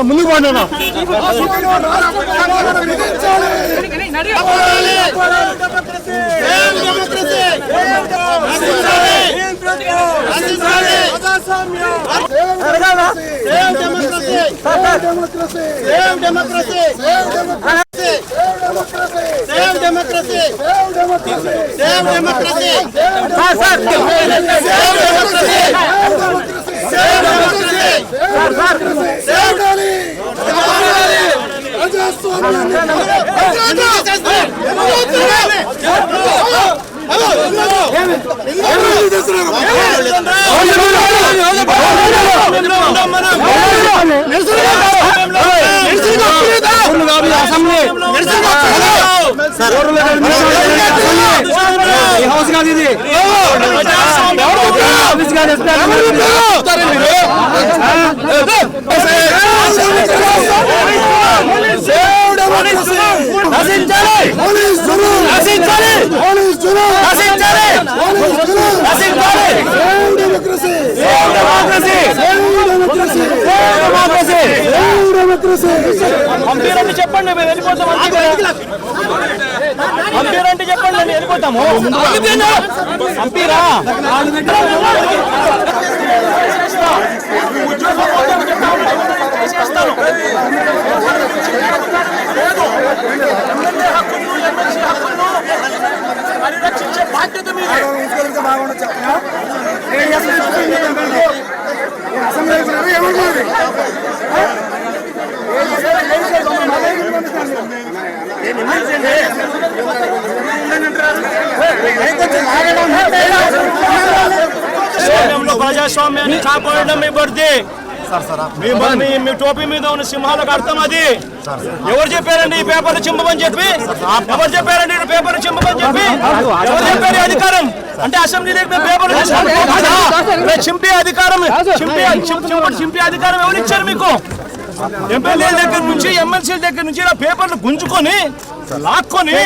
ముందుకు పోండి పంపిరండి చెప్పండి మేము వెళ్ళిపోతాం పంపిరండి చెప్పండి మేము వెళ్ళిపోతాము పంపిరా పరిరక్షించే బాధ్యత మీదే. ప్రజాస్వామ్యాన్ని కాపాడడం మీ బర్ది. మీ టోపీ మీద ఉన్న సింహాలకు అర్థం అది. ఎవరు చెప్పారండి ఈ పేపర్లు చింపమని చెప్పి? ఎవరు చెప్పారండి ఈ పేపర్లు చింపమని చెప్పి? ఎవరు చెప్పారు అధికారం? అంటే అసెంబ్లీలో పేపర్లు చింపే అధికారం చింపే అధికారం ఎవరు ఇచ్చారు మీకు? ఎమ్మెల్యేల దగ్గర నుంచి ఎమ్మెల్సీల దగ్గర నుంచి ఇలా పేపర్లు గుంజుకొని లాక్కొని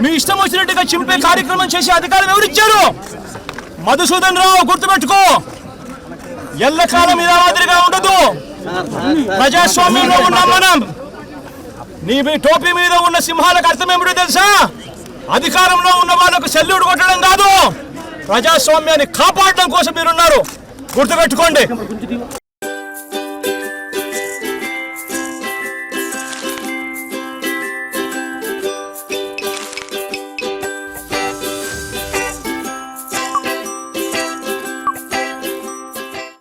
మీ ఇష్టం వచ్చినట్టుగా చింపే కార్యక్రమం చేసే అధికారం ఎవరిచ్చారు? మధుసూదన్ రావు గుర్తుపెట్టుకో, ఎల్లకాలం ఇలా మాదిరిగా ఉండదు. ప్రజాస్వామ్యంలో ఉన్నాం మనం. నీ టోపీ మీద ఉన్న సింహాలకు అర్థం ఏమిటో తెలుసా? అధికారంలో ఉన్న వాళ్ళకు సెల్యూట్ కొట్టడం కాదు, ప్రజాస్వామ్యాన్ని కాపాడడం కోసం మీరున్నారు. గుర్తుపెట్టుకోండి.